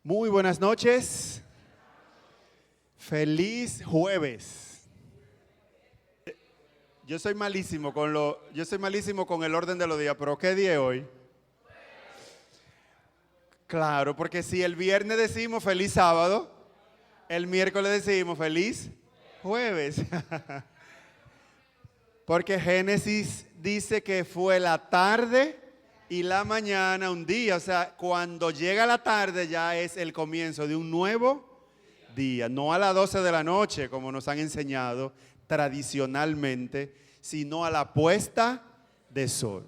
Muy buenas noches. Feliz jueves. Yo soy malísimo con el orden de los días, pero ¿qué día es hoy? Claro, porque si el viernes decimos feliz sábado, el miércoles decimos feliz jueves. Porque Génesis dice que fue la tarde y la mañana un día. O sea, cuando llega la tarde ya es el comienzo de un nuevo día. No a las 12 de la noche, como nos han enseñado tradicionalmente, sino a la puesta de sol.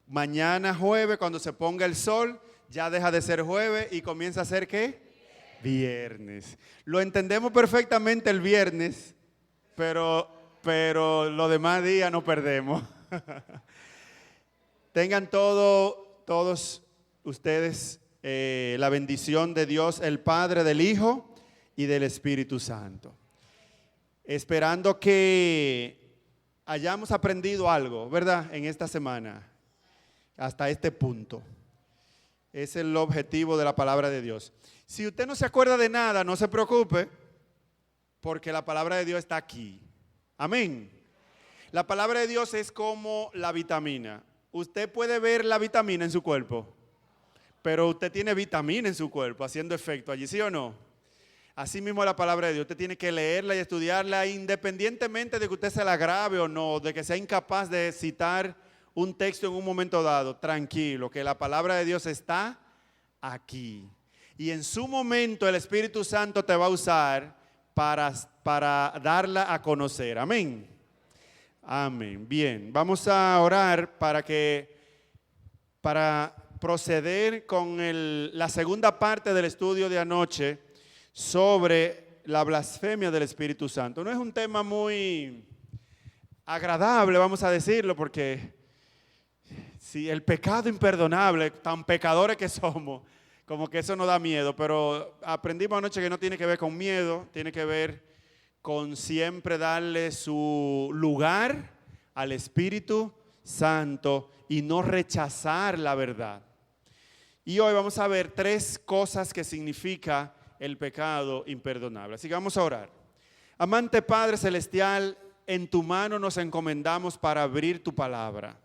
Mañana jueves, cuando se ponga el sol, ya deja de ser jueves y comienza a ser ¿qué? Viernes. Lo entendemos perfectamente el viernes, pero los demás días no perdemos. Tengan todos ustedes la bendición de Dios, el Padre, del Hijo y del Espíritu Santo. Esperando que hayamos aprendido algo, ¿verdad? En esta semana, hasta este punto. Es el objetivo de la palabra de Dios. Si usted no se acuerda de nada, no se preocupe, porque la palabra de Dios está aquí. Amén. La palabra de Dios es como la vitamina. Usted puede ver la vitamina en su cuerpo, pero usted tiene vitamina en su cuerpo haciendo efecto allí, ¿sí o no? Así mismo la palabra de Dios, usted tiene que leerla y estudiarla independientemente de que usted se la grabe o no, de que sea incapaz de citar un texto en un momento dado. Tranquilo, que la palabra de Dios está aquí. Y en su momento el Espíritu Santo te va a usar para darla a conocer. Amén. Amén. Bien, vamos a orar para proceder con la segunda parte del estudio de anoche sobre la blasfemia del Espíritu Santo. No es un tema muy agradable, vamos a decirlo, porque si el pecado imperdonable, tan pecadores que somos, como que eso nos da miedo, pero aprendimos anoche que no tiene que ver con miedo, tiene que ver con siempre darle su lugar al Espíritu Santo y no rechazar la verdad. Y hoy vamos a ver 3 cosas que significa el pecado imperdonable. Así que vamos a orar. Amante Padre Celestial, en tu mano nos encomendamos para abrir tu palabra.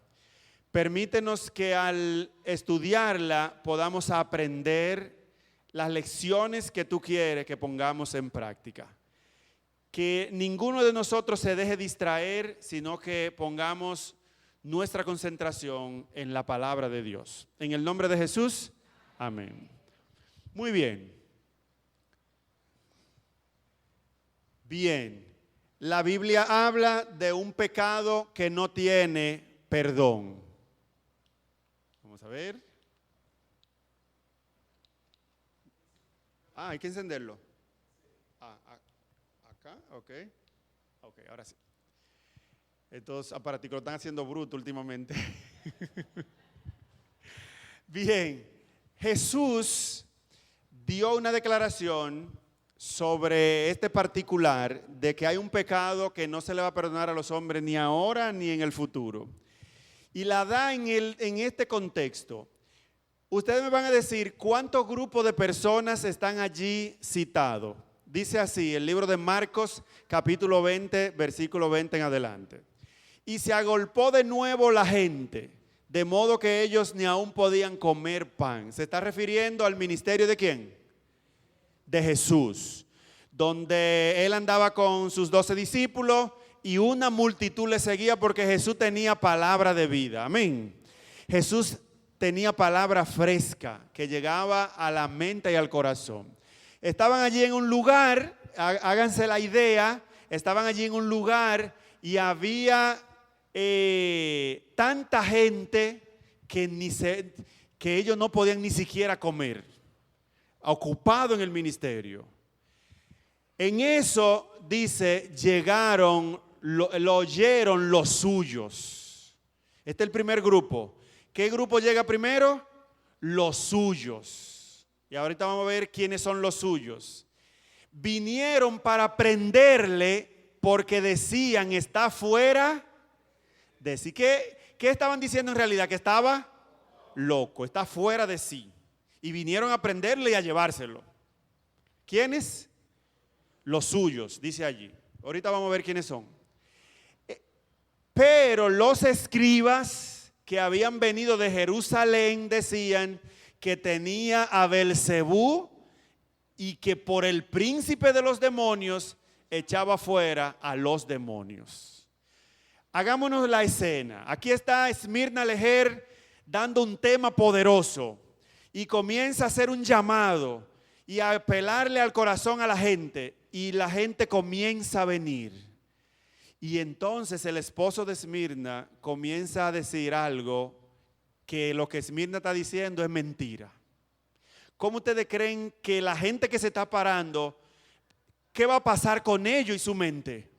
Permítenos que al estudiarla podamos aprender las lecciones que tú quieres que pongamos en práctica. Que ninguno de nosotros se deje distraer, sino que pongamos nuestra concentración en la palabra de Dios. En el nombre de Jesús, amén. Muy bien. Bien, la Biblia habla de un pecado que no tiene perdón. Vamos a ver. Hay que encenderlo. Acá, ok, ahora sí. Estos aparaticos lo están haciendo bruto últimamente. Bien, Jesús dio una declaración sobre este particular de que hay un pecado que no se le va a perdonar a los hombres ni ahora ni en el futuro. Y la da en este contexto. Ustedes me van a decir cuántos grupos de personas están allí citados. Dice así, el libro de Marcos, capítulo 20, versículo 20 en adelante. Y se agolpó de nuevo la gente, de modo que ellos ni aún podían comer pan. ¿Se está refiriendo al ministerio de quién? De Jesús, donde él andaba con sus 12 discípulos y una multitud le seguía porque Jesús tenía palabra de vida. Amén. Jesús tenía palabra fresca que llegaba a la mente y al corazón. Estaban allí en un lugar, háganse la idea, estaban allí en un lugar y había tanta gente que ellos no podían ni siquiera comer, ocupado en el ministerio. En eso, dice, lo oyeron los suyos. Este es el primer grupo. ¿Qué grupo llega primero? Los suyos. Y ahorita vamos a ver quiénes son los suyos. Vinieron para prenderle porque decían, está fuera de sí. ¿Qué estaban diciendo en realidad? Que estaba loco, está fuera de sí. y vinieron a prenderle y a llevárselo. ¿Quiénes? Los suyos, dice allí. Ahorita vamos a ver quiénes son. Pero los escribas que habían venido de Jerusalén decían que tenía a Belcebú y que por el príncipe de los demonios echaba fuera a los demonios. Hagámonos la escena. Aquí está Esmirna Lejer dando un tema poderoso y comienza a hacer un llamado y a apelarle al corazón a la gente, y la gente comienza a venir. Y entonces el esposo de Esmirna comienza a decir algo que lo que Esmirna está diciendo es mentira. ¿Cómo ustedes creen que la gente que se está parando, qué va a pasar con ellos y su mente?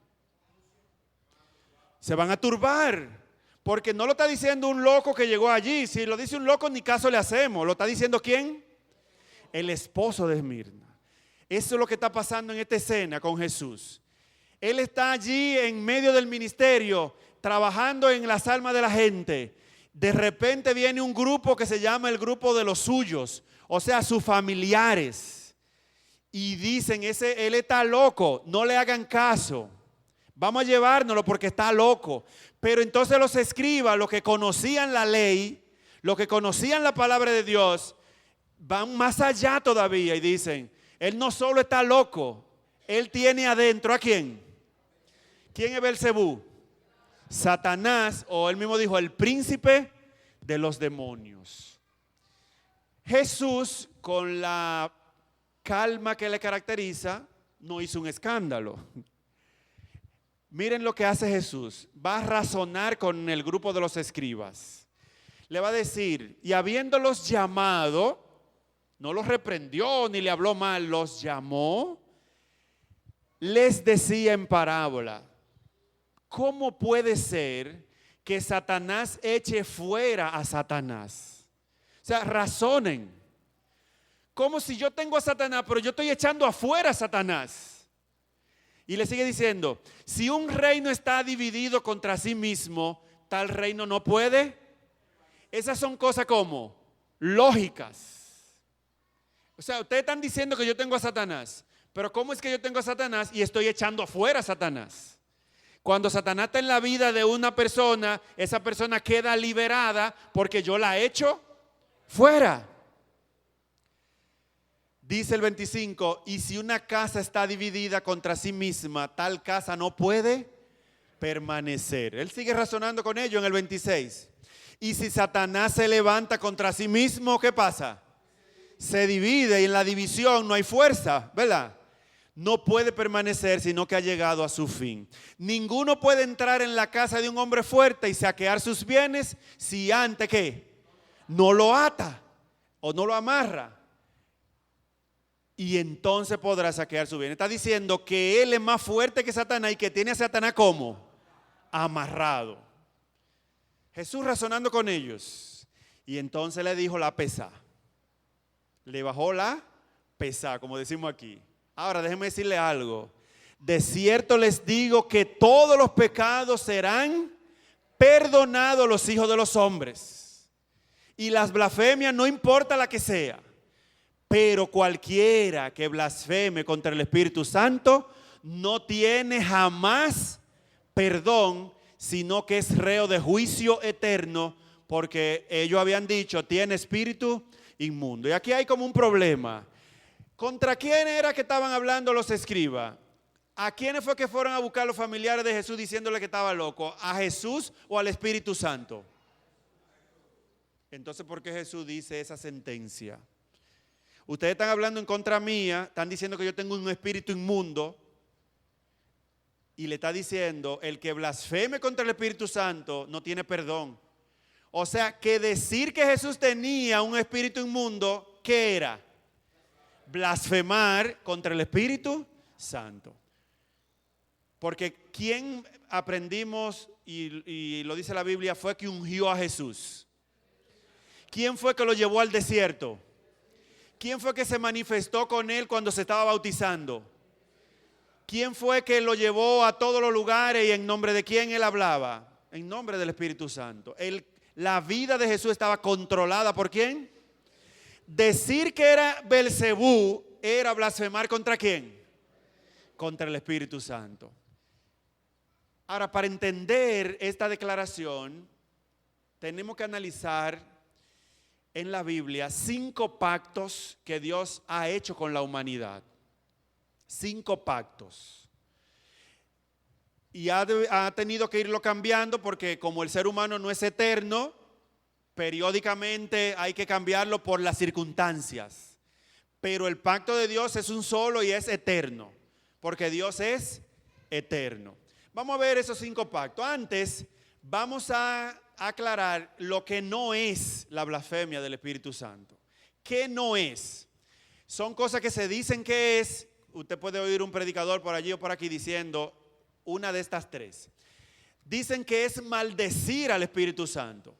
Se van a turbar, porque no lo está diciendo un loco que llegó allí. Si lo dice un loco, ni caso le hacemos. ¿Lo está diciendo quién? El esposo de Esmirna. Eso es lo que está pasando en esta escena con Jesús. Él está allí en medio del ministerio, trabajando en las almas de la gente. De repente viene un grupo que se llama el grupo de los suyos, o sea, sus familiares. Y dicen, él está loco, no le hagan caso. Vamos a llevárnoslo porque está loco. Pero entonces los escribas, los que conocían la ley, los que conocían la palabra de Dios, van más allá todavía y dicen, él no solo está loco, él tiene adentro, ¿a quién? ¿Quién es Belcebú? Satanás, o él mismo dijo, el príncipe de los demonios. Jesús, con la calma que le caracteriza, no hizo un escándalo. Miren lo que hace Jesús. Va a razonar con el grupo de los escribas. Le va a decir, y habiéndolos llamado, no los reprendió ni le habló mal, los llamó, les decía en parábola, ¿cómo puede ser que Satanás eche fuera a Satanás? O sea, razonen. Como si yo tengo a Satanás, pero yo estoy echando afuera a Satanás. Y le sigue diciendo, si un reino está dividido contra sí mismo, tal reino no puede. Esas son cosas como lógicas. O sea, ustedes están diciendo que yo tengo a Satanás, pero ¿cómo es que yo tengo a Satanás y estoy echando afuera a Satanás? Cuando Satanás está en la vida de una persona, esa persona queda liberada porque yo la echo fuera. Dice el 25, y si una casa está dividida contra sí misma, tal casa no puede permanecer. Él sigue razonando con ello en el 26. Y si Satanás se levanta contra sí mismo, ¿qué pasa? Se divide, y en la división no hay fuerza, ¿verdad? No puede permanecer, sino que ha llegado a su fin. Ninguno puede entrar en la casa de un hombre fuerte y saquear sus bienes si antes, ¿qué? No lo ata o no lo amarra. Y entonces podrá saquear su bien. Está diciendo que él es más fuerte que Satanás y que tiene a Satanás como amarrado. Jesús razonando con ellos. Y entonces le dijo la pesá. Le bajó la pesá, como decimos aquí. Ahora déjenme decirle algo. De cierto les digo que todos los pecados serán perdonados a los hijos de los hombres. Y las blasfemias, no importa la que sea. Pero cualquiera que blasfeme contra el Espíritu Santo no tiene jamás perdón, sino que es reo de juicio eterno, porque ellos habían dicho, tiene espíritu inmundo. Y aquí hay como un problema. ¿Contra quién era que estaban hablando los escribas? ¿A quiénes fue que fueron a buscar los familiares de Jesús diciéndole que estaba loco? ¿A Jesús o al Espíritu Santo? Entonces, ¿por qué Jesús dice esa sentencia? Ustedes están hablando en contra mía, están diciendo que yo tengo un espíritu inmundo, y le está diciendo, el que blasfeme contra el Espíritu Santo no tiene perdón. O sea, que decir que Jesús tenía un espíritu inmundo, ¿qué era? Blasfemar contra el Espíritu Santo. Porque ¿quién aprendimos, y lo dice la Biblia, fue que ungió a Jesús? ¿Quién fue que lo llevó al desierto? ¿Quién fue que se manifestó con él cuando se estaba bautizando? ¿Quién fue que lo llevó a todos los lugares y en nombre de quién él hablaba? En nombre del Espíritu Santo. La vida de Jesús estaba controlada ¿por quién? decir que era Belcebú era blasfemar ¿contra quién? Contra el Espíritu Santo. Ahora, para entender esta declaración, tenemos que analizar en la Biblia 5 pactos que Dios ha hecho con la humanidad. 5 pactos. Y ha tenido que irlo cambiando porque como el ser humano no es eterno, periódicamente hay que cambiarlo por las circunstancias. Pero el pacto de Dios es un solo y es eterno, porque Dios es eterno. Vamos a ver esos 5 pactos. Antes, vamos a aclarar lo que no es la blasfemia del Espíritu Santo. ¿Qué no es? Son cosas que se dicen que es. Usted puede oír un predicador por allí o por aquí diciendo una de estas 3. Dicen que es maldecir al Espíritu Santo.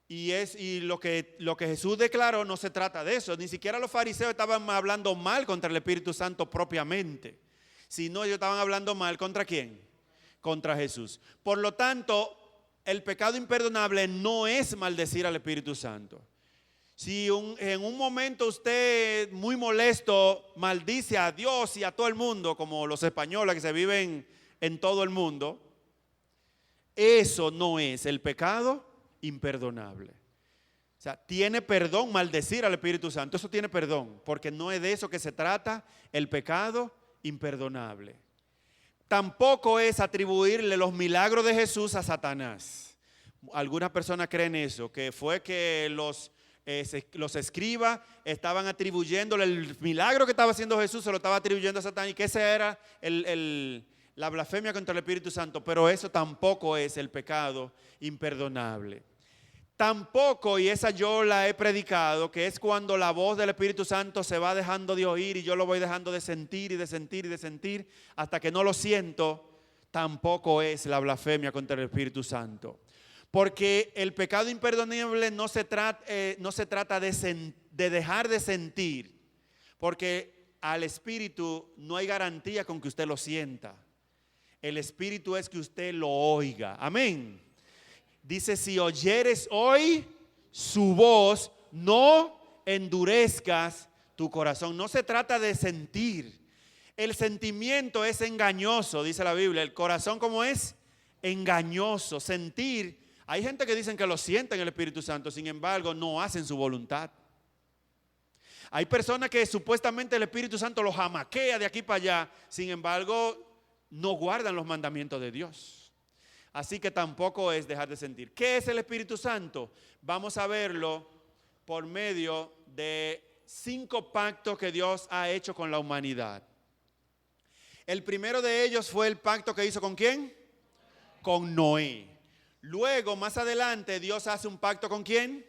Y lo que Jesús declaró no se trata de eso. Ni siquiera los fariseos estaban hablando mal contra el Espíritu Santo propiamente. Sino ellos estaban hablando mal ¿contra quién? Contra Jesús. Por lo tanto, el pecado imperdonable no es maldecir al Espíritu Santo. Si en un momento usted muy molesto maldice a Dios y a todo el mundo, como los españoles que se viven en todo el mundo, eso no es el pecado imperdonable. O sea, tiene perdón maldecir al Espíritu Santo, eso tiene perdón, porque no es de eso que se trata el pecado imperdonable. Tampoco es atribuirle los milagros de Jesús a Satanás. Algunas personas creen eso, que fue que los escribas estaban atribuyéndole el milagro que estaba haciendo Jesús, se lo estaba atribuyendo a Satanás y que esa era la blasfemia contra el Espíritu Santo, pero eso tampoco es el pecado imperdonable. Tampoco, y esa yo la he predicado, que es cuando la voz del Espíritu Santo se va dejando de oír y yo lo voy dejando de sentir y de sentir y de sentir hasta que no lo siento, tampoco es la blasfemia contra el Espíritu Santo. Porque el pecado imperdonable no se trata de dejar de sentir, porque al Espíritu no hay garantía con que usted lo sienta. El Espíritu es que usted lo oiga. Amén. Dice, si oyeres hoy su voz, no endurezcas tu corazón. No se trata de sentir. El sentimiento es engañoso, dice la Biblia. El corazón, ¿cómo es? Engañoso. Sentir. Hay gente que dicen que lo sienten el Espíritu Santo, sin embargo, no hacen su voluntad. Hay personas que supuestamente el Espíritu Santo los jamaquea de aquí para allá, sin embargo, no guardan los mandamientos de Dios. Así que tampoco es dejar de sentir. ¿Qué es el Espíritu Santo? Vamos a verlo por medio de 5 pactos que Dios ha hecho con la humanidad. El primero de ellos fue el pacto que hizo ¿con quién? Con Noé. Luego, más adelante, Dios hace un pacto ¿con quién?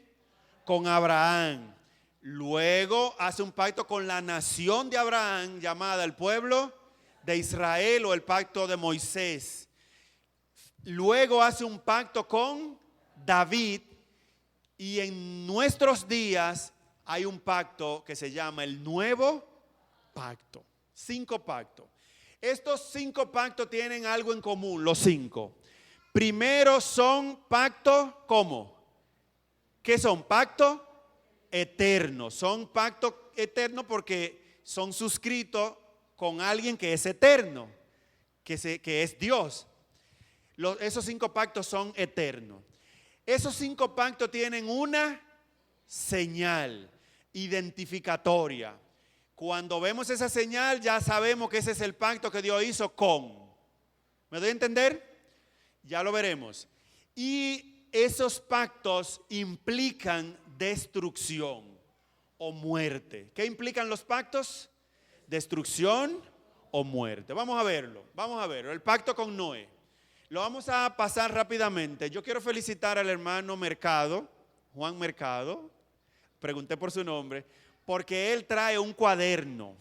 Con Abraham. Luego hace un pacto con la nación de Abraham, llamada el pueblo de Israel, o el pacto de Moisés. Luego hace un pacto con David, y en nuestros días hay un pacto que se llama el Nuevo Pacto. 5 pactos. Estos 5 pactos tienen algo en común, los 5. Primero son pactos, ¿cómo? ¿Qué son? Pactos eternos. Son pactos eternos porque son suscritos con alguien que es eterno, que es Dios. Esos 5 pactos son eternos. Esos 5 pactos tienen una señal identificatoria. Cuando vemos esa señal ya sabemos que ese es el pacto que Dios hizo con. ¿Me doy a entender? Ya lo veremos. Y esos pactos implican destrucción o muerte. ¿Qué implican los pactos? Destrucción o muerte. Vamos a verlo. El pacto con Noé. Lo vamos a pasar rápidamente. Yo quiero felicitar al hermano Mercado, Juan Mercado, pregunté por su nombre, porque él trae un cuaderno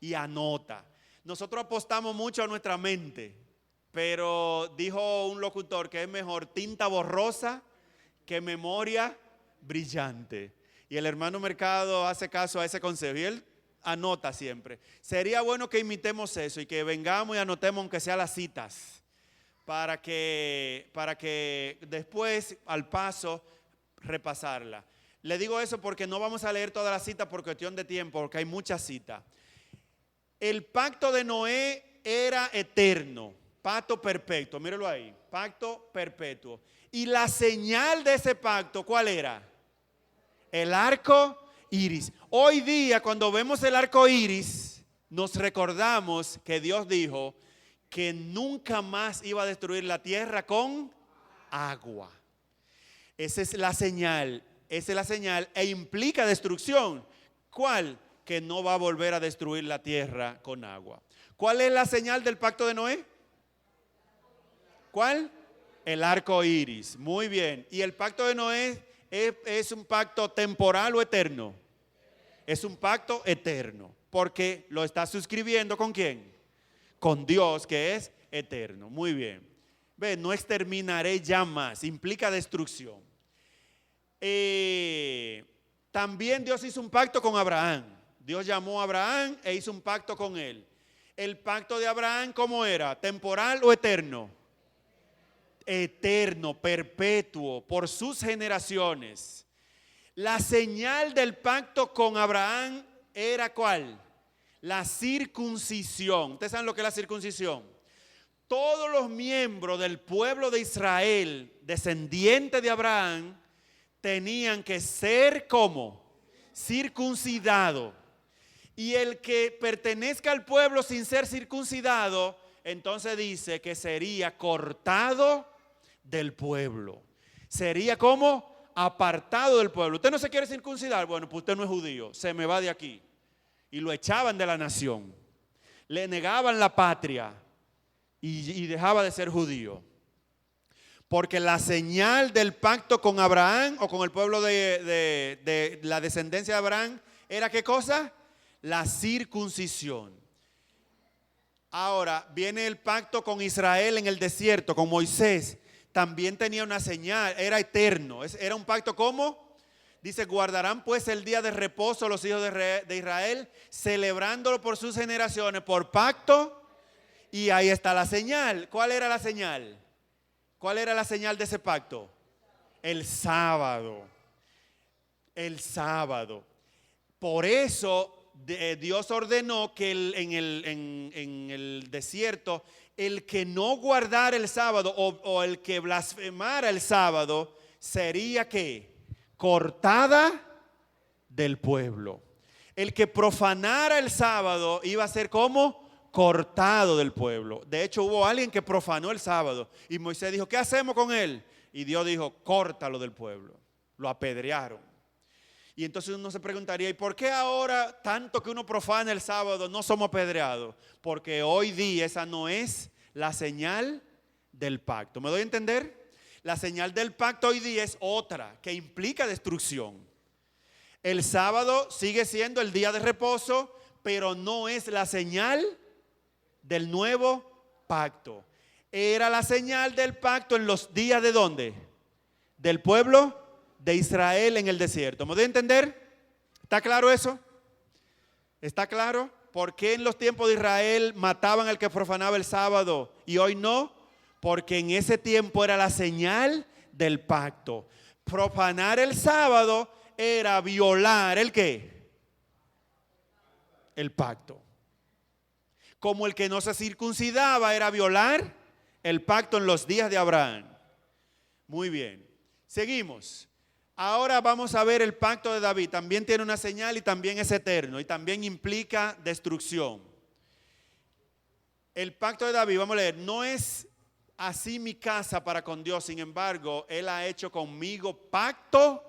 y anota. Nosotros apostamos mucho a nuestra mente, pero dijo un locutor que es mejor tinta borrosa que memoria brillante. Y el hermano Mercado hace caso a ese consejo y él anota siempre. Sería bueno que imitemos eso y que vengamos y anotemos aunque sea las citas, para que después al paso repasarla. Le digo eso porque no vamos a leer toda la cita por cuestión de tiempo, porque hay muchas citas. El pacto de Noé era eterno, pacto perpetuo, míralo ahí, pacto perpetuo. Y la señal de ese pacto, ¿cuál era? El arco iris. Hoy día, cuando vemos el arco iris, nos recordamos que Dios dijo que nunca más iba a destruir la tierra con agua. Esa es la señal e implica destrucción. ¿Cuál? Que no va a volver a destruir la tierra con agua. ¿Cuál es la señal del pacto de Noé? ¿Cuál? El arco iris. Muy bien. ¿Y el pacto de Noé es un pacto temporal o eterno? Es un pacto eterno, porque lo está suscribiendo ¿con quién? Con Dios, que es eterno. Muy bien. Ve, no exterminaré ya más, implica destrucción. También Dios hizo un pacto con Abraham. Dios llamó a Abraham e hizo un pacto con él. El pacto de Abraham, ¿cómo era? ¿Temporal o eterno? Eterno, perpetuo, por sus generaciones. La señal del pacto con Abraham era ¿cuál? La circuncisión. ¿Ustedes saben lo que es la circuncisión? Todos los miembros del pueblo de Israel, descendientes de Abraham, tenían que ser como circuncidado. Y el que pertenezca al pueblo sin ser circuncidado, entonces dice que sería cortado del pueblo. Sería como apartado del pueblo. Usted no se quiere circuncidar, bueno, pues usted no es judío, se me va de aquí. Y lo echaban de la nación. Le negaban la patria y dejaba de ser judío. Porque la señal del pacto con Abraham o con el pueblo de la descendencia de Abraham era ¿qué cosa? La circuncisión. Ahora viene el pacto con Israel en el desierto, con Moisés. También tenía una señal, era eterno. Era un pacto ¿cómo? Dice, guardarán pues el día de reposo los hijos de Israel, celebrándolo por sus generaciones, por pacto. Y ahí está la señal. ¿Cuál era la señal? ¿Cuál era la señal de ese pacto? El sábado. El sábado. Por eso Dios ordenó que en el desierto, el que no guardara el sábado o el que blasfemara el sábado, sería ¿qué? Cortada del pueblo. El que profanara el sábado iba a ser como cortado del pueblo. De hecho, hubo alguien que profanó el sábado y Moisés dijo, ¿qué hacemos con él? Y Dios dijo, córtalo del pueblo. Lo apedrearon. Y entonces uno se preguntaría, ¿y por qué ahora tanto que uno profana el sábado no somos apedreados? Porque hoy día esa no es la señal del pacto. ¿Me doy a entender? La señal del pacto hoy día es otra, que implica destrucción. El sábado sigue siendo el día de reposo, pero no es la señal del nuevo pacto. Era la señal del pacto en los días ¿de dónde? Del pueblo de Israel en el desierto. ¿Me doy a entender? ¿Está claro eso? ¿Está claro? ¿Por qué en los tiempos de Israel mataban al que profanaba el sábado y hoy no? Porque en ese tiempo era la señal del pacto. Profanar el sábado era violar ¿el qué? El pacto. Como el que no se circuncidaba era violar el pacto en los días de Abraham. Muy bien. Seguimos. Ahora vamos a ver el pacto de David. También tiene una señal y también es eterno y también implica destrucción. El pacto de David, vamos a leer, no es así mi casa para con Dios, sin embargo, Él ha hecho conmigo pacto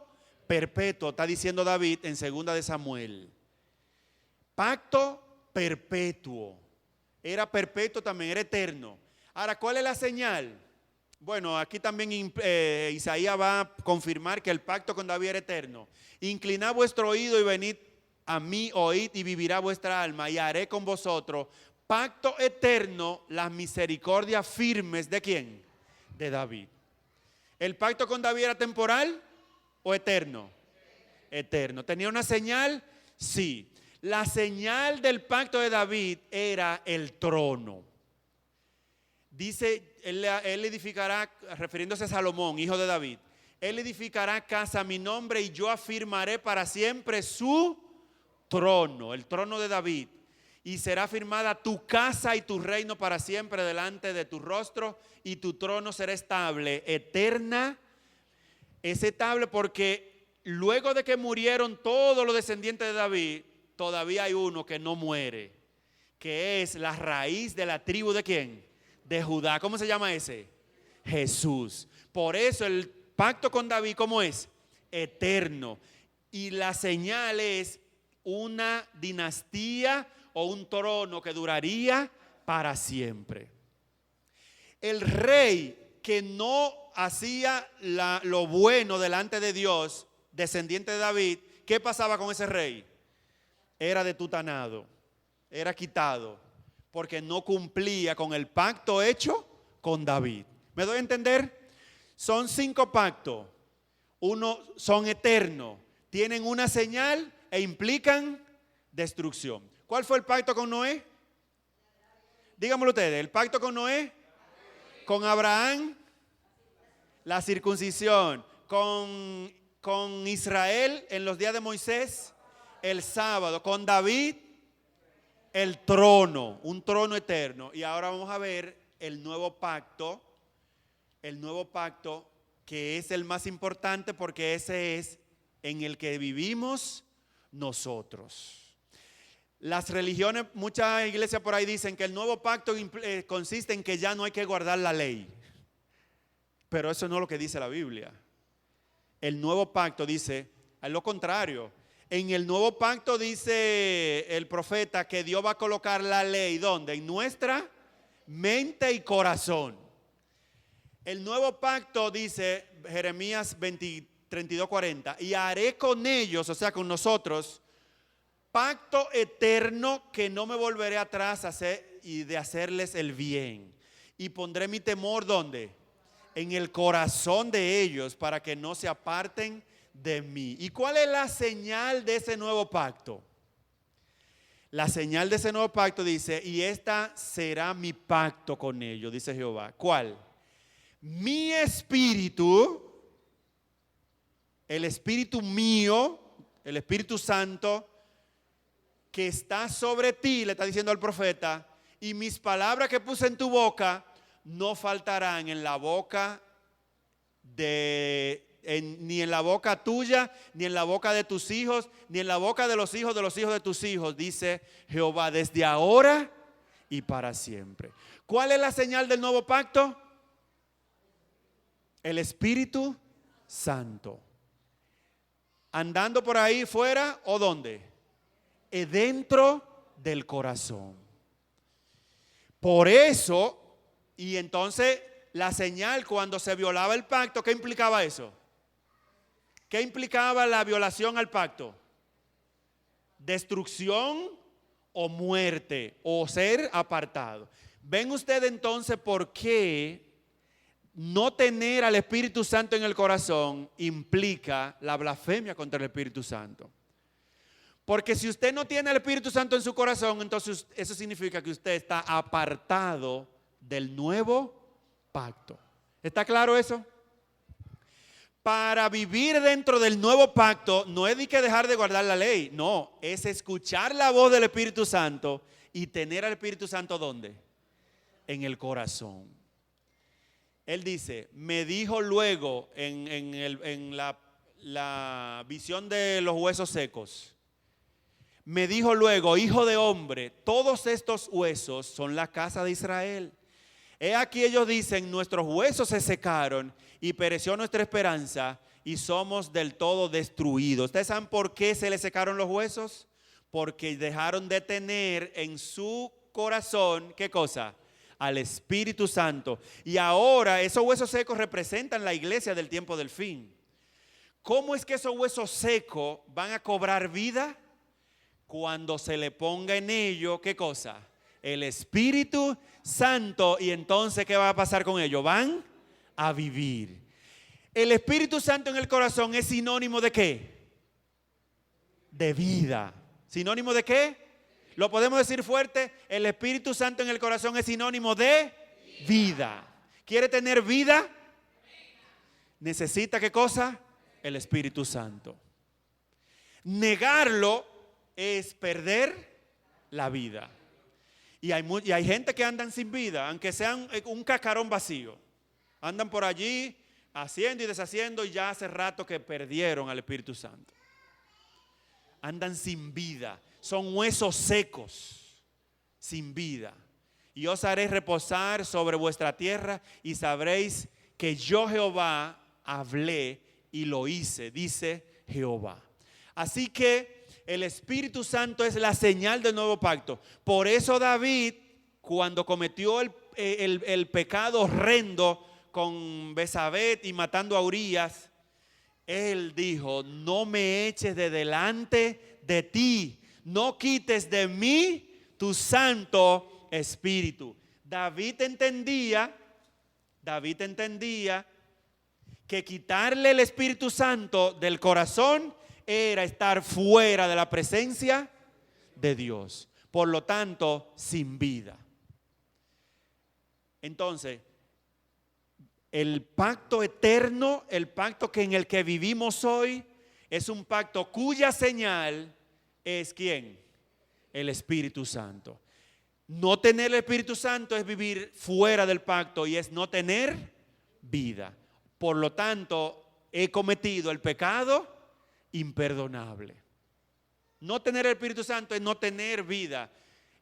perpetuo, está diciendo David en 2 de Samuel. Pacto perpetuo. Era perpetuo también, era eterno. Ahora, ¿cuál es la señal? Bueno, aquí también Isaías va a confirmar que el pacto con David era eterno. Inclinad vuestro oído y venid a mí, oíd y vivirá vuestra alma y haré con vosotros pacto eterno, las misericordias firmes ¿de quién? De David. ¿El pacto con David era temporal o eterno? Eterno. ¿Tenía una señal? Sí. La señal del pacto de David era el trono. Dice, él edificará, refiriéndose a Salomón, hijo de David, Él edificará casa a mi nombre y yo afirmaré para siempre su trono, el trono de David. Y será firmada tu casa y tu reino para siempre delante de tu rostro, y tu trono será estable, eterna. Es estable porque luego de que murieron todos los descendientes de David, todavía hay uno que no muere, que es la raíz de la tribu ¿de quién? De Judá. ¿Cómo se llama ese? Jesús. Por eso el pacto con David, ¿cómo es? Eterno. Y la señal es una dinastía o un trono que duraría para siempre. El rey que no hacía lo bueno delante de Dios, descendiente de David, ¿qué pasaba con ese rey? Era detutanado, era quitado, porque no cumplía con el pacto hecho con David. ¿Me doy a entender? Son 5 pactos. Uno son eternos, tienen una señal e implican destrucción. ¿Cuál fue el pacto con Noé? Díganmelo ustedes. El pacto con Noé, con Abraham, la circuncisión, con Israel en los días de Moisés, el sábado, con David, el trono, un trono eterno. Y ahora vamos a ver el nuevo pacto que es el más importante porque ese es en el que vivimos nosotros. Las religiones, muchas iglesias por ahí dicen que el nuevo pacto consiste en que ya no hay que guardar la ley. Pero eso no es lo que dice la Biblia. El nuevo pacto dice a lo contrario. En el nuevo pacto dice el profeta que Dios va a colocar la ley ¿dónde? En nuestra mente y corazón. El nuevo pacto dice Jeremías 32:40, y haré con ellos, o sea con nosotros, pacto eterno que no me volveré atrás a hacer y de hacerles el bien. Y pondré mi temor ¿dónde? En el corazón de ellos para que no se aparten de mí. ¿Y cuál es la señal de ese nuevo pacto? La señal de ese nuevo pacto dice, y esta será mi pacto con ellos, dice Jehová. ¿Cuál? Mi espíritu, el espíritu mío, el Espíritu Santo, que está sobre ti, le está diciendo al profeta, y mis palabras que puse en tu boca no faltarán en la boca ni en la boca tuya, ni en la boca de tus hijos, ni en la boca de los hijos de tus hijos, dice Jehová, desde ahora y para siempre. ¿Cuál es la señal del nuevo pacto? El Espíritu Santo. Andando por ahí fuera, ¿o dónde? Dentro del corazón. Por eso, y entonces la señal cuando se violaba el pacto, ¿qué implicaba eso? ¿Qué implicaba la violación al pacto? Destrucción o muerte o ser apartado. ¿Ven ustedes entonces por qué no tener al Espíritu Santo en el corazón implica la blasfemia contra el Espíritu Santo? Porque si usted no tiene el Espíritu Santo en su corazón, entonces eso significa que usted está apartado del nuevo pacto. ¿Está claro eso? Para vivir dentro del nuevo pacto no es de que dejar de guardar la ley, no, es escuchar la voz del Espíritu Santo y tener al Espíritu Santo ¿dónde? En el corazón. Él dice, me dijo luego en la visión de los huesos secos, me dijo luego, hijo de hombre, todos estos huesos son la casa de Israel. He aquí ellos dicen, nuestros huesos se secaron y pereció nuestra esperanza y somos del todo destruidos. ¿Ustedes saben por qué se les secaron los huesos? Porque dejaron de tener en su corazón, ¿qué cosa? Al Espíritu Santo. Y ahora esos huesos secos representan la iglesia del tiempo del fin. ¿Cómo es que esos huesos secos van a cobrar vida? Cuando se le ponga en ellos, ¿qué cosa? El Espíritu Santo. Y entonces, ¿qué va a pasar con ellos? Van a vivir. El Espíritu Santo en el corazón es sinónimo ¿de qué? De vida. ¿Sinónimo de qué? ¿Lo podemos decir fuerte? El Espíritu Santo en el corazón es sinónimo de vida. ¿Quiere tener vida? Necesita, ¿qué cosa? El Espíritu Santo. Negarlo es perder la vida. Y hay gente que andan sin vida, aunque sean un cascarón vacío. Andan por allí haciendo y deshaciendo y ya hace rato que perdieron al Espíritu Santo. Andan sin vida, son huesos secos, sin vida. Y os haré reposar sobre vuestra tierra y sabréis que yo Jehová hablé y lo hice, dice Jehová. Así que el Espíritu Santo es la señal del nuevo pacto. Por eso David, cuando cometió el pecado horrendo con Besabet y matando a Urías, él dijo: no me eches de delante de ti, no quites de mí tu Santo Espíritu. David entendía que quitarle el Espíritu Santo del corazón era estar fuera de la presencia de Dios. Por lo tanto, sin vida. Entonces, el pacto eterno, el pacto en el que vivimos hoy, es un pacto cuya señal es ¿quién? El Espíritu Santo. No tener el Espíritu Santo es vivir fuera del pacto y es no tener vida. Por lo tanto, he cometido el pecado imperdonable. No tener el Espíritu Santo es no tener vida.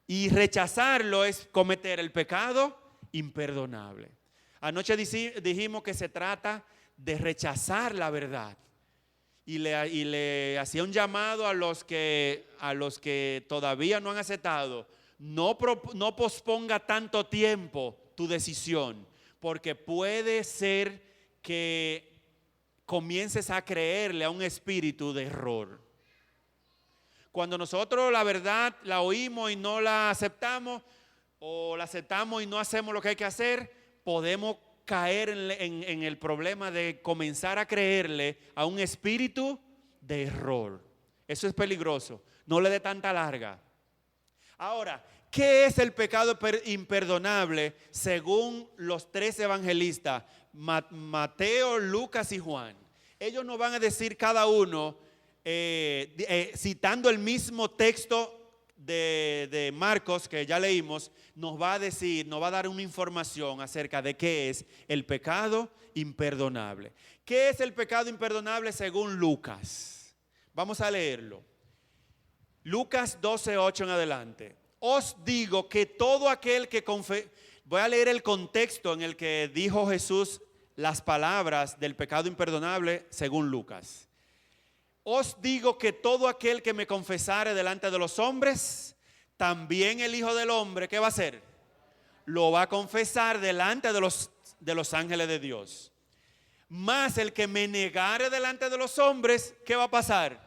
Y rechazarlo es cometer el pecado imperdonable. Anoche dijimos que se trata de rechazar la verdad. Y le hacía un llamado a los que todavía no han aceptado. No posponga tanto tiempo tu decisión, porque puede ser que comiences a creerle a un espíritu de error. Cuando nosotros la verdad la oímos y no la aceptamos, o la aceptamos y no hacemos lo que hay que hacer, podemos caer en el problema de comenzar a creerle a un espíritu de error. Eso es peligroso. No le dé tanta larga. Ahora, ¿qué es el pecado imperdonable según los tres evangelistas? Mateo, Lucas y Juan. Ellos nos van a decir cada uno, citando el mismo texto de Marcos que ya leímos, nos va a dar una información acerca de qué es el pecado imperdonable. ¿Qué es el pecado imperdonable según Lucas? Vamos a leerlo. Lucas 12:8 en adelante. Os digo que todo aquel que voy a leer el contexto en el que dijo Jesús las palabras del pecado imperdonable según Lucas. Os digo que todo aquel que me confesare delante de los hombres, también el Hijo del Hombre, ¿qué va a hacer? Lo va a confesar delante de los ángeles de Dios. Mas el que me negare delante de los hombres, ¿qué va a pasar?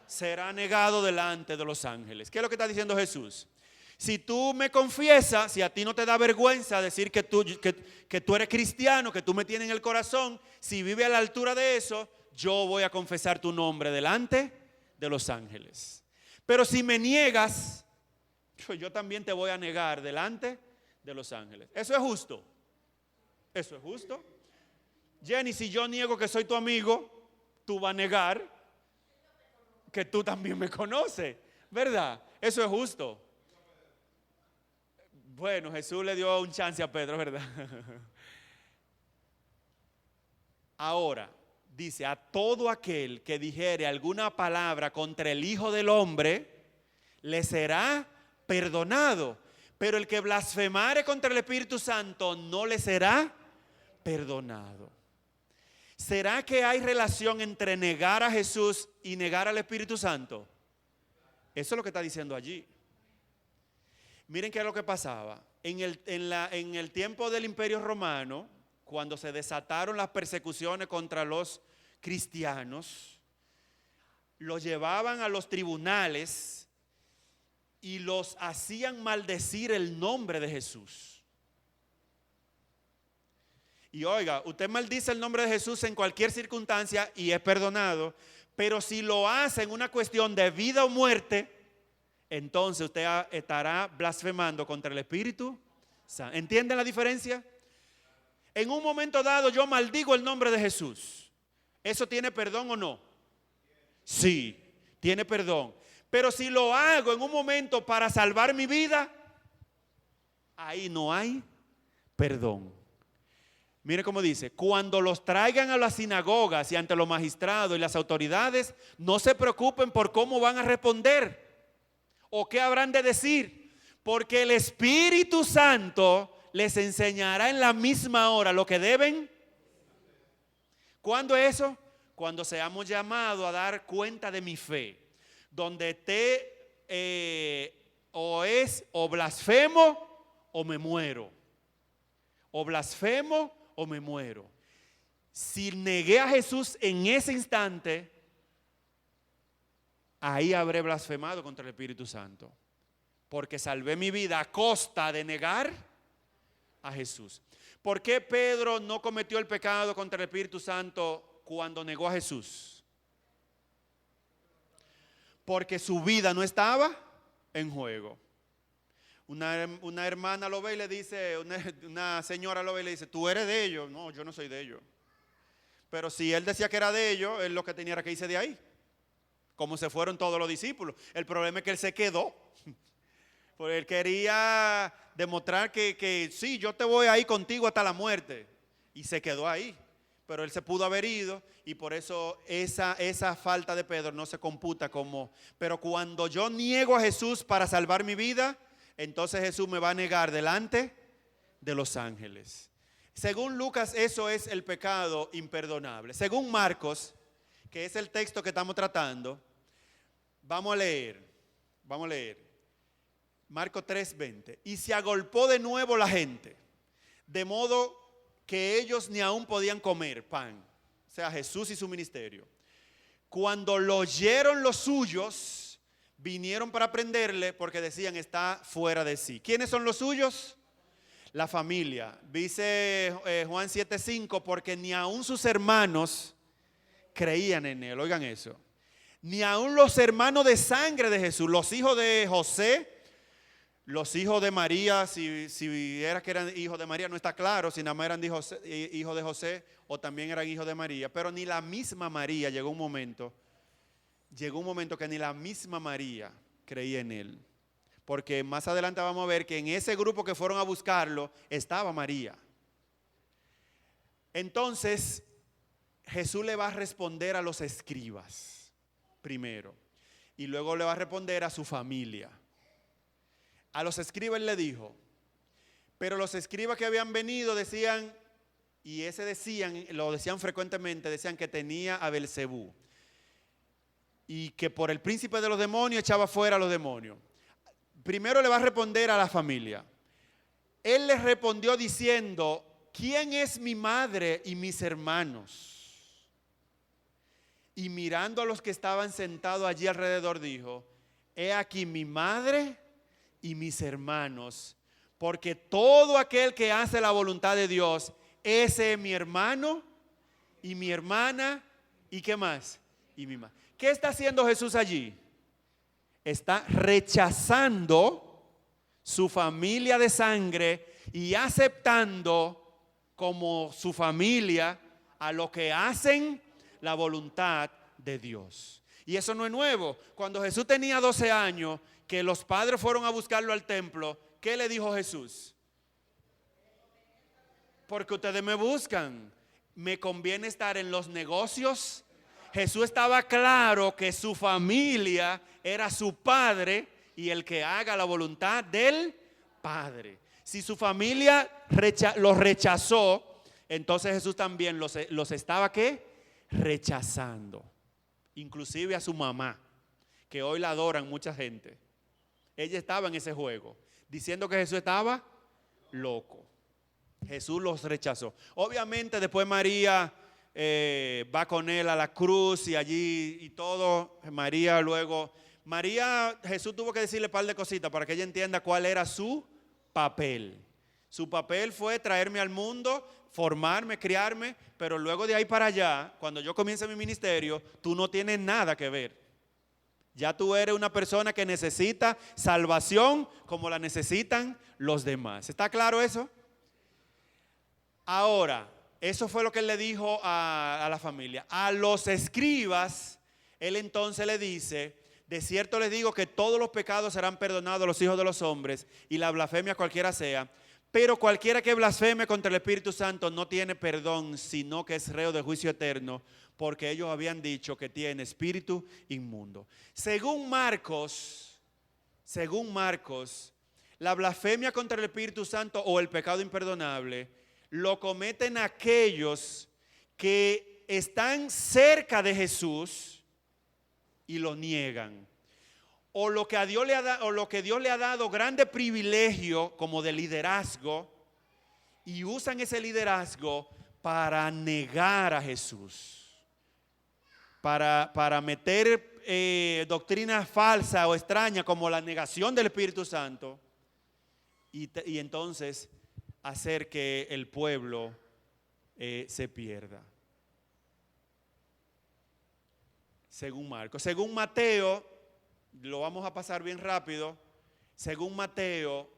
Será negado delante de los ángeles. ¿Qué es lo que está diciendo Jesús? Si tú me confiesas, si a ti no te da vergüenza decir que tú eres cristiano, que tú me tienes en el corazón, si vives a la altura de eso, yo voy a confesar tu nombre delante de los ángeles. Pero si me niegas, yo también te voy a negar delante de los ángeles. ¿Eso es justo? ¿Eso es justo? Jenny, si yo niego que soy tu amigo, tú vas a negar que tú también me conoces, ¿verdad? Eso es justo. Bueno, Jesús le dio un chance a Pedro, ¿verdad? Ahora, dice, a todo aquel que dijere alguna palabra contra el Hijo del Hombre, le será perdonado. Pero el que blasfemare contra el Espíritu Santo no le será perdonado. ¿Será que hay relación entre negar a Jesús y negar al Espíritu Santo? Eso es lo que está diciendo allí. Miren qué es lo que pasaba. En el tiempo del Imperio Romano, cuando se desataron las persecuciones contra los cristianos, los llevaban a los tribunales y los hacían maldecir el nombre de Jesús. Y oiga, usted maldice el nombre de Jesús en cualquier circunstancia y es perdonado, pero si lo hace en una cuestión de vida o muerte, entonces usted estará blasfemando contra el Espíritu Santo. ¿Entienden la diferencia? En un momento dado yo maldigo el nombre de Jesús. ¿Eso tiene perdón o no? Sí, tiene perdón. Pero si lo hago en un momento para salvar mi vida, ahí no hay perdón. Mire cómo dice, cuando los traigan a las sinagogas y ante los magistrados y las autoridades, no se preocupen por cómo van a responder o qué habrán de decir, porque el Espíritu Santo les enseñará en la misma hora lo que deben. ¿Cuándo eso? Cuando seamos llamados a dar cuenta de mi fe, donde o blasfemo o me muero, o blasfemo o me muero. Si negué a Jesús en ese instante, ahí habré blasfemado contra el Espíritu Santo, porque salvé mi vida a costa de negar a Jesús. ¿Por qué Pedro no cometió el pecado contra el Espíritu Santo cuando negó a Jesús? Porque su vida no estaba en juego. Una hermana lo ve y le dice, una señora lo ve y le dice, ¿tú eres de ellos? No, yo no soy de ellos. Pero si él decía que era de ellos, él lo que tenía era que irse de ahí. Como se fueron todos los discípulos. El problema es que él se quedó. Porque él quería demostrar que sí, yo te voy ahí contigo hasta la muerte. Y se quedó ahí. Pero él se pudo haber ido y por eso esa falta de Pedro no se computa como. Pero cuando yo niego a Jesús para salvar mi vida, entonces Jesús me va a negar delante de los ángeles. Según Lucas, eso es el pecado imperdonable. Según Marcos, que es el texto que estamos tratando, vamos a leer. Marcos 3:20. Y se agolpó de nuevo la gente, de modo que ellos ni aún podían comer pan. O sea, Jesús y su ministerio. Cuando lo oyeron los suyos, vinieron para prenderle porque decían está fuera de sí. ¿Quiénes son los suyos? La familia. Dice Juan 7:5, porque ni aún sus hermanos creían en él. Oigan eso. Ni aún los hermanos de sangre de Jesús, los hijos de José, los hijos de María, si era que eran hijos de María, no está claro, si nada más eran hijos de José o también eran hijos de María, pero ni la misma María llegó un momento que ni la misma María creía en él. Porque más adelante vamos a ver que en ese grupo que fueron a buscarlo estaba María. Entonces Jesús le va a responder a los escribas primero y luego le va a responder a su familia. A los escribas le dijo, pero los escribas que habían venido decían, lo decían frecuentemente, decían que tenía a Belcebú y que por el príncipe de los demonios echaba fuera a los demonios. Primero le va a responder a la familia. Él les respondió diciendo, ¿quién es mi madre y mis hermanos? Y mirando a los que estaban sentados allí alrededor dijo, he aquí mi madre y mis hermanos, porque todo aquel que hace la voluntad de Dios, ese es mi hermano y mi hermana y ¿qué más? Y mi madre. ¿Qué está haciendo Jesús allí? Está rechazando su familia de sangre y aceptando como su familia a los que hacen la voluntad de Dios. Y eso no es nuevo. Cuando Jesús tenía 12 años, que los padres fueron a buscarlo al templo, ¿qué le dijo Jesús? Porque ustedes me buscan, me conviene estar en los negocios. Jesús estaba claro que su familia era su padre y el que haga la voluntad del Padre. Si su familia los rechazó, entonces Jesús también los estaba ¿qué? Rechazando. Inclusive a su mamá, que hoy la adoran mucha gente. Ella estaba en ese juego, diciendo que Jesús estaba loco. Jesús los rechazó. Obviamente después María va con él a la cruz y allí y todo. Jesús tuvo que decirle un par de cositas para que ella entienda cuál era su papel. Su papel fue traerme al mundo, formarme, criarme, pero luego de ahí para allá, cuando yo comience mi ministerio, tú no tienes nada que ver. Ya tú eres una persona que necesita salvación como la necesitan los demás. ¿Está claro eso? Ahora, eso fue lo que él le dijo a la familia. A los escribas, él entonces le dice: de cierto les digo que todos los pecados serán perdonados a los hijos de los hombres y la blasfemia cualquiera sea. Pero cualquiera que blasfeme contra el Espíritu Santo no tiene perdón, sino que es reo de juicio eterno, porque ellos habían dicho que tiene espíritu inmundo. Según Marcos, la blasfemia contra el Espíritu Santo o el pecado imperdonable lo cometen aquellos que están cerca de Jesús y lo niegan. O lo que Dios le ha dado grande privilegio como de liderazgo, y usan ese liderazgo para negar a Jesús, para meter doctrinas falsas o extrañas como la negación del Espíritu Santo, y entonces hacer que el pueblo se pierda. Según Marcos. Según Mateo, lo vamos a pasar bien rápido. Según Mateo,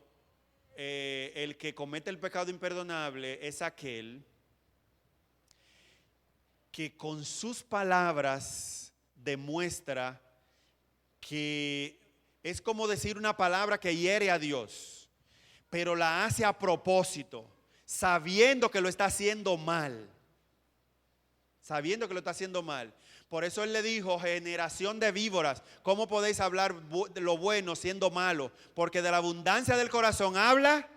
el que comete el pecado imperdonable es aquel que con sus palabras demuestra que es como decir una palabra que hiere a Dios, pero la hace a propósito, sabiendo que lo está haciendo mal. Sabiendo que lo está haciendo mal. Por eso él le dijo: generación de víboras, ¿cómo podéis hablar lo bueno siendo malo? Porque de la abundancia del corazón habla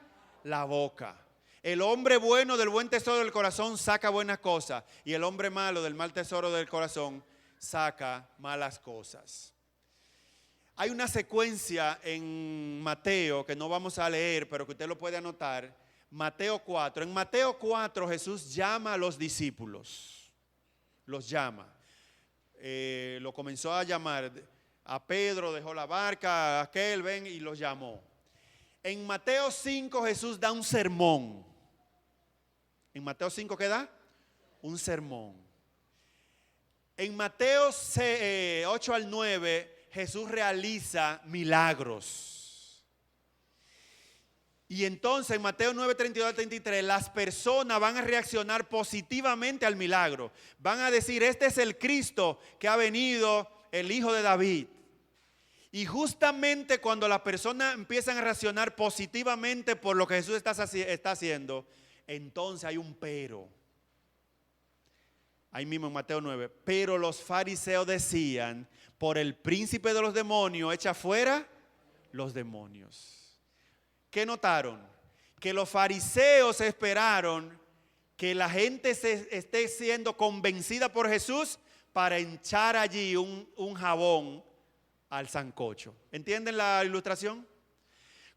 la boca. El hombre bueno del buen tesoro del corazón saca buenas cosas, y el hombre malo del mal tesoro del corazón saca malas cosas. Hay una secuencia en Mateo que no vamos a leer, pero que usted lo puede anotar. Mateo 4. En Mateo 4 Jesús llama a los discípulos. Los llama. Lo comenzó a llamar. A Pedro dejó la barca, a aquel, ven, y los llamó. En Mateo 5 Jesús da un sermón. En Mateo 5, ¿qué da? Un sermón. En Mateo 8 al 9 Jesús realiza milagros. Y entonces en Mateo 9, 32 al 33 las personas van a reaccionar positivamente al milagro. Van a decir: este es el Cristo que ha venido, el Hijo de David. Y justamente cuando las personas empiezan a reaccionar positivamente por lo que Jesús está haciendo, entonces hay un pero. Ahí mismo en Mateo 9. Pero los fariseos decían: por el príncipe de los demonios, echa fuera los demonios. ¿Qué notaron? Que los fariseos esperaron que la gente esté siendo convencida por Jesús para echar allí un jabón al sancocho. ¿Entienden la ilustración?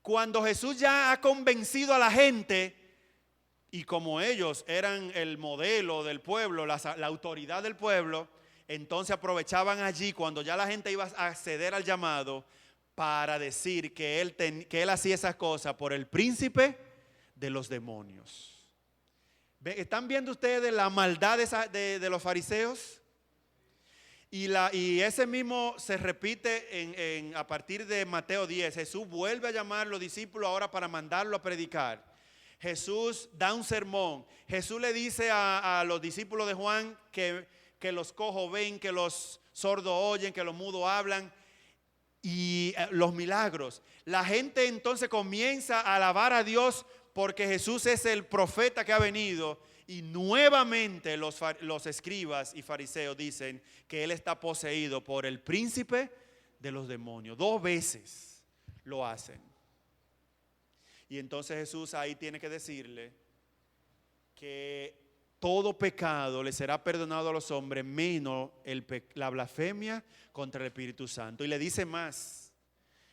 Cuando Jesús ya ha convencido a la gente, y como ellos eran el modelo del pueblo, la autoridad del pueblo, entonces aprovechaban allí cuando ya la gente iba a acceder al llamado para decir que él hacía esas cosas por el príncipe de los demonios. ¿Están viendo ustedes la maldad de los fariseos? Y ese mismo se repite a partir de Mateo 10. Jesús vuelve a llamar a los discípulos ahora para mandarlo a predicar. Jesús da un sermón. Jesús le dice a los discípulos de Juan que los cojos ven, que los sordos oyen, que los mudos hablan. Y los milagros. La gente entonces comienza a alabar a Dios porque Jesús es el profeta que ha venido. Y nuevamente los escribas y fariseos dicen que él está poseído por el príncipe de los demonios. 2 veces lo hacen. Y entonces Jesús ahí tiene que decirle que todo pecado le será perdonado a los hombres, menos la blasfemia contra el Espíritu Santo. Y le dice más.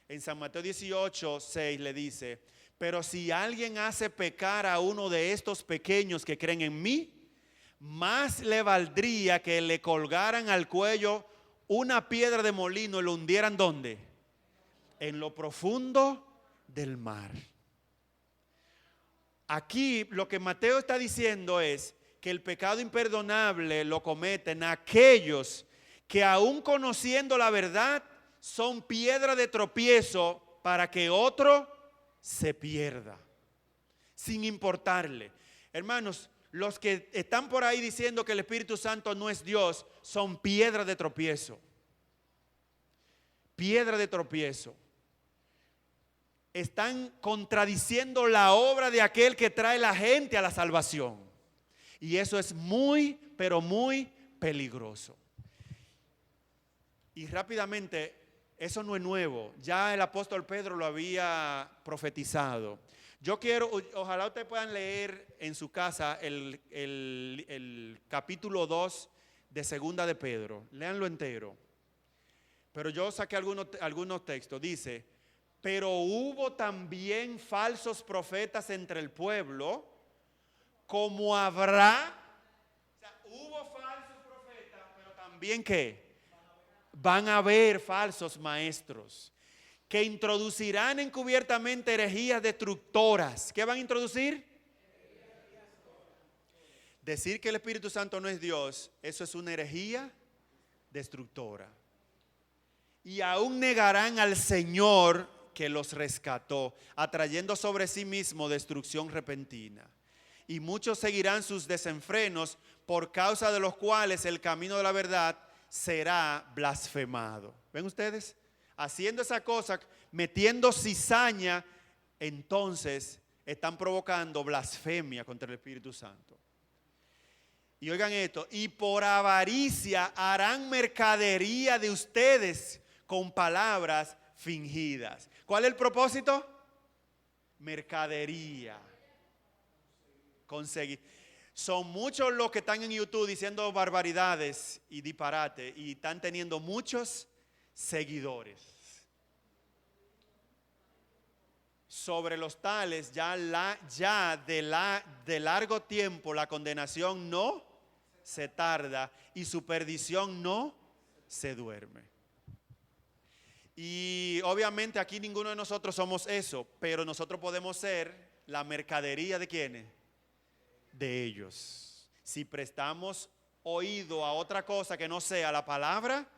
En San Mateo 18, 6 le dice: pero si alguien hace pecar a uno de estos pequeños que creen en mí, más le valdría que le colgaran al cuello una piedra de molino y lo hundieran ¿dónde? En lo profundo del mar. Aquí lo que Mateo está diciendo es que el pecado imperdonable lo cometen aquellos que aún conociendo la verdad son piedra de tropiezo para que otro se pierda, sin importarle. Hermanos, los que están por ahí diciendo que el Espíritu Santo no es Dios son piedra de tropiezo. Piedra de tropiezo. Están contradiciendo la obra de aquel que trae la gente a la salvación. Y eso es muy, pero muy peligroso. Y rápidamente, eso no es nuevo. Ya el apóstol Pedro lo había profetizado. Yo quiero, ojalá ustedes puedan leer en su casa el capítulo 2 de Segunda de Pedro. Léanlo entero. Pero yo saqué algunos textos. Dice, pero hubo también falsos profetas entre el pueblo, como habrá. O sea, hubo falsos profetas, pero también ¿qué? Van a haber falsos maestros que introducirán encubiertamente herejías destructoras. ¿Qué van a introducir? Decir que el Espíritu Santo no es Dios, eso es una herejía destructora. Y aún negarán al Señor que los rescató, atrayendo sobre sí mismo destrucción repentina. Y muchos seguirán sus desenfrenos, por causa de los cuales el camino de la verdad será blasfemado. ¿Ven ustedes? Haciendo esa cosa, metiendo cizaña, entonces están provocando blasfemia contra el Espíritu Santo. Y oigan esto, y por avaricia harán mercadería de ustedes con palabras fingidas. ¿Cuál es el propósito? Mercadería. Conseguir. Son muchos los que están en YouTube diciendo barbaridades y disparate y están teniendo muchos seguidores. Sobre los tales ya de largo tiempo la condenación no se tarda y su perdición no se duerme. Y obviamente aquí ninguno de nosotros somos eso, pero nosotros podemos ser la mercadería ¿de quiénes? De ellos. Si prestamos oído a otra cosa que no sea la palabra,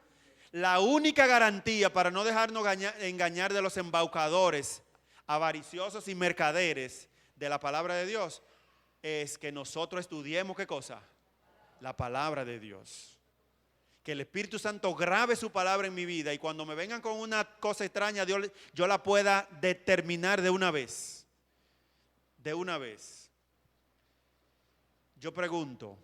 la única garantía para no dejarnos engañar de los embaucadores, avariciosos y mercaderes de la palabra de Dios es que nosotros estudiemos ¿qué cosa? La palabra de Dios. Que el Espíritu Santo grabe su palabra en mi vida y cuando me vengan con una cosa extraña yo la pueda determinar de una vez. De una vez. Yo pregunto,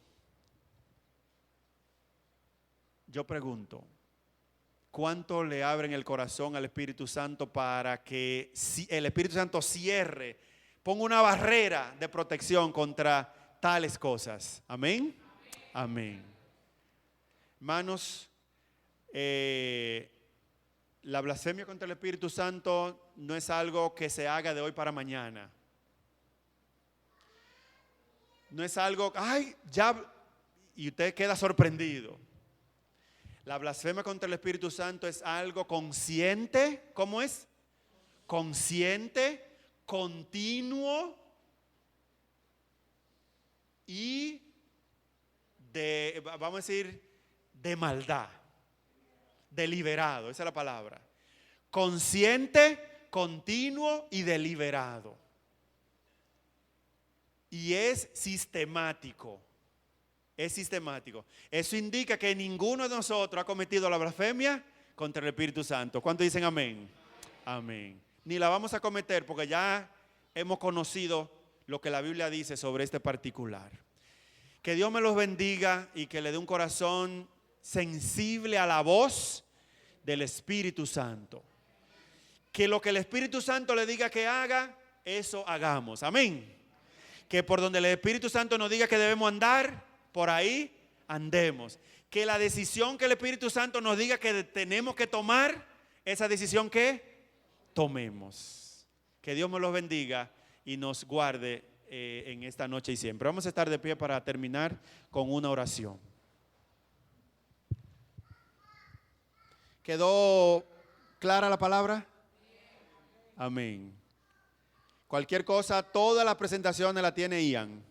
¿cuánto le abren el corazón al Espíritu Santo para que el Espíritu Santo cierre, ponga una barrera de protección contra tales cosas? Amén. Amén. Hermanos, la blasfemia contra el Espíritu Santo no es algo que se haga de hoy para mañana. No es algo, y usted queda sorprendido. La blasfemia contra el Espíritu Santo es algo consciente. ¿Cómo es? Consciente, continuo y vamos a decir, de maldad. Deliberado, esa es la palabra. Consciente, continuo y deliberado. Y es sistemático. Es sistemático. Eso indica que ninguno de nosotros ha cometido la blasfemia contra el Espíritu Santo. ¿Cuántos dicen amén? Amén. Ni la vamos a cometer porque ya hemos conocido lo que la Biblia dice sobre este particular. Que Dios me los bendiga y que le dé un corazón sensible a la voz del Espíritu Santo. Que lo que el Espíritu Santo le diga que haga, eso hagamos. Amén. Que por donde el Espíritu Santo nos diga que debemos andar, por ahí andemos. Que la decisión que el Espíritu Santo nos diga que tenemos que tomar, esa decisión que tomemos. Que Dios me los bendiga y nos guarde en esta noche y siempre. Vamos a estar de pie para terminar con una oración. ¿Quedó clara la palabra? Amén. Cualquier cosa, todas las presentaciones la tiene Ian.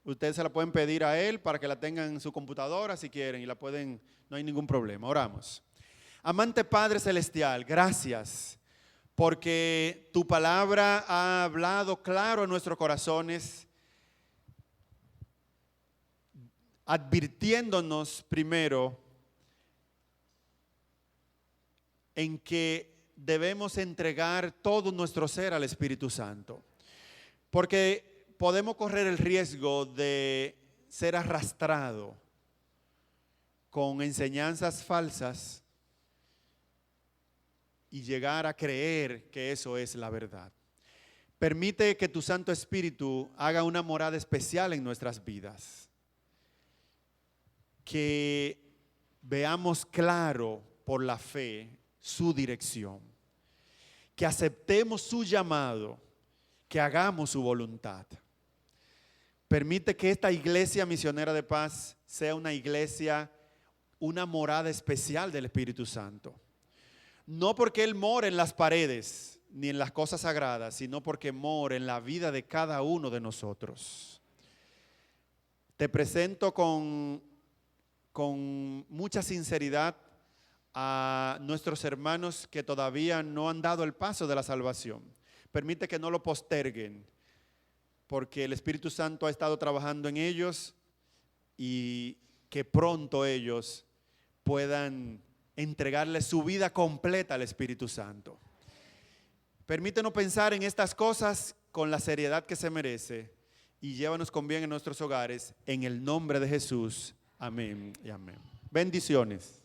Ustedes se la pueden pedir a él para que la tengan en su computadora si quieren y la pueden, no hay ningún problema. Oramos. Amante Padre Celestial, gracias porque tu palabra ha hablado claro en nuestros corazones advirtiéndonos primero en que debemos entregar todo nuestro ser al Espíritu Santo. Porque podemos correr el riesgo de ser arrastrado con enseñanzas falsas y llegar a creer que eso es la verdad. Permite que tu Santo Espíritu haga una morada especial en nuestras vidas. Que veamos claro por la fe su dirección. Que aceptemos su llamado, que hagamos su voluntad. Permite que esta iglesia misionera de paz sea una iglesia, una morada especial del Espíritu Santo. No porque Él mora en las paredes ni en las cosas sagradas, sino porque mora en la vida de cada uno de nosotros. Te presento con mucha sinceridad a nuestros hermanos que todavía no han dado el paso de la salvación. Permite que no lo posterguen, porque el Espíritu Santo ha estado trabajando en ellos y que pronto ellos puedan entregarle su vida completa al Espíritu Santo. Permítenos pensar en estas cosas con la seriedad que se merece y llévanos con bien en nuestros hogares, en el nombre de Jesús. Amén y amén. Bendiciones.